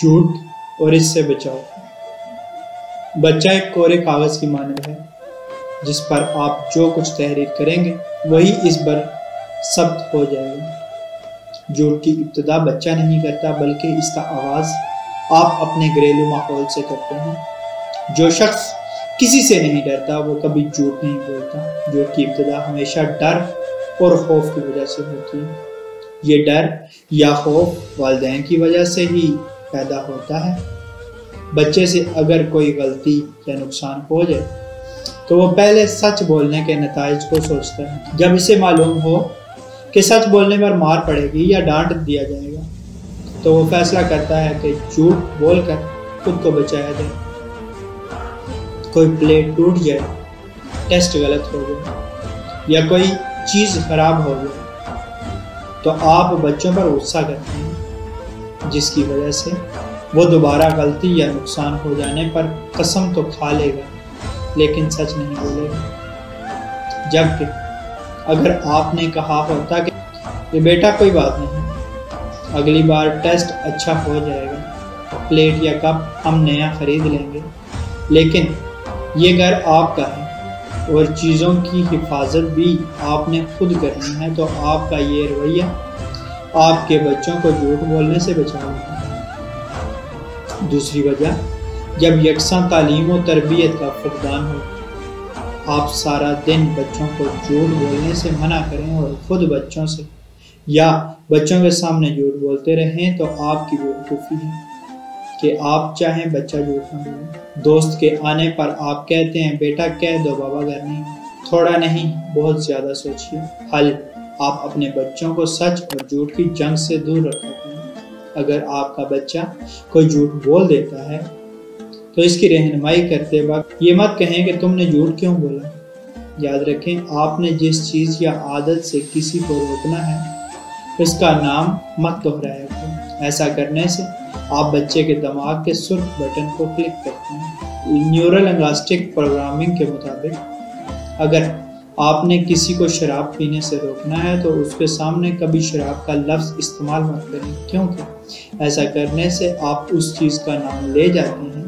جھوٹ اور اس سے بچاؤ۔ بچہ ایک کورے کاغذ کی مانند ہے جس پر آپ جو کچھ تحریر کریں گے وہی اس پر ثبت ہو جائے گا۔ جھوٹ کی ابتدا بچہ نہیں کرتا بلکہ اس کا آغاز آپ اپنے گھریلو ماحول سے کرتے ہیں۔ جو شخص کسی سے نہیں ڈرتا وہ کبھی جھوٹ نہیں بولتا۔ جھوٹ کی ابتدا ہمیشہ ڈر اور خوف کی وجہ سے ہوتی ہے۔ یہ ڈر یا خوف والدین کی وجہ سے ہی پیدا ہوتا ہے۔ بچے سے اگر کوئی غلطی یا نقصان ہو جائے تو وہ پہلے سچ بولنے کے نتائج کو سوچتا ہے۔ جب اسے معلوم ہو کہ سچ بولنے پر مار پڑے گی یا ڈانٹ دیا جائے گا تو وہ فیصلہ کرتا ہے کہ جھوٹ بول کر خود کو بچایا جائے۔ کوئی پلیٹ ٹوٹ جائے، ٹیسٹ غلط ہو جائے یا کوئی چیز خراب ہو جائے تو آپ بچوں پر غصہ کرتے ہیں، جس کی وجہ سے وہ دوبارہ غلطی یا نقصان ہو جانے پر قسم تو کھا لے گا لیکن سچ نہیں بولے گا۔ جبکہ اگر آپ نے کہا ہوتا کہ یہ بیٹا کوئی بات نہیں، اگلی بار ٹیسٹ اچھا ہو جائے گا، پلیٹ یا کپ ہم نیا خرید لیں گے، لیکن یہ گھر آپ کا ہے اور چیزوں کی حفاظت بھی آپ نے خود کرنی ہے، تو آپ کا یہ رویہ آپ کے بچوں کو جھوٹ بولنے سے بچائے گا۔ دوسری وجہ، جب یکساں تعلیم و تربیت کا فقدان ہو، آپ سارا دن بچوں کو جھوٹ بولنے سے منع کریں اور خود بچوں سے یا بچوں کے سامنے جھوٹ بولتے رہیں تو آپ کی بیوقوفی ہے کہ آپ چاہیں بچہ جھوٹ نہ بولے۔ دوست کے آنے پر آپ کہتے ہیں بیٹا کہہ دو بابا گھر نہیں، تھوڑا نہیں بہت زیادہ سوچیے۔ حل، آپ اپنے بچوں کو سچ اور جھوٹ کی جنگ سے دور رکھتے ہیں۔ اگر آپ کا بچہ کوئی جھوٹ بول دیتا ہے تو اس کی رہنمائی کرتے وقت یہ مت کہیں کہ تم نے جھوٹ کیوں بولا۔ یاد رکھیں آپ نے جس چیز یا عادت سے کسی کو روکنا ہے اس کا نام مت دہرایا کریں۔ ایسا کرنے سے آپ بچے کے دماغ کے سرخ بٹن کو کلک کرتے ہیں۔ نیورو لنگوسٹک پروگرامنگ کے مطابق اگر آپ نے کسی کو شراب پینے سے روکنا ہے تو اس کے سامنے کبھی شراب کا لفظ استعمال مت کریں، کیونکہ ایسا کرنے سے آپ اس چیز کا نام لے جاتے ہیں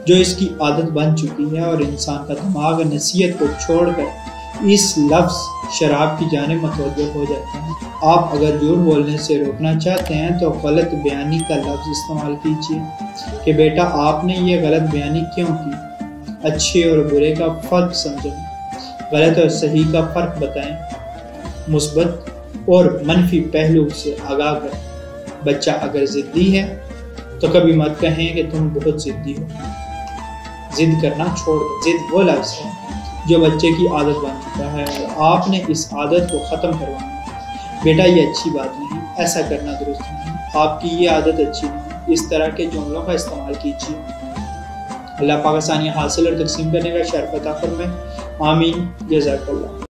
جو اس کی عادت بن چکی ہے اور انسان کا دماغ نصیحت کو چھوڑ کر اس لفظ شراب کی جانب متوجہ ہو جاتا ہے۔ آپ اگر جھوٹ بولنے سے روکنا چاہتے ہیں تو غلط بیانی کا لفظ استعمال کیجیے کہ بیٹا آپ نے یہ غلط بیانی کیوں کی، اچھے اور برے کا فرق سمجھیں، غلط اور صحیح کا فرق بتائیں، مثبت اور منفی پہلو سے آگاہ کریں۔ بچہ اگر ضدی ہے تو کبھی مت کہیں کہ تم بہت ضدی ہو۔ ضد کرنا چھوڑ دو۔ ضد وہ لفظ ہے جو بچے کی عادت بن چکا ہے اور آپ نے اس عادت کو ختم کروانا ہے۔ بیٹا یہ اچھی بات نہیں، ایسا کرنا درست نہیں، آپ کی یہ عادت اچھی نہیں، اس طرح کے جملوں کا استعمال کیجیے۔ اللہ پاک آسانیاں حاصل اور تقسیم کرنے کا شرف عطا فرمائے، آمین، جزاک اللہ۔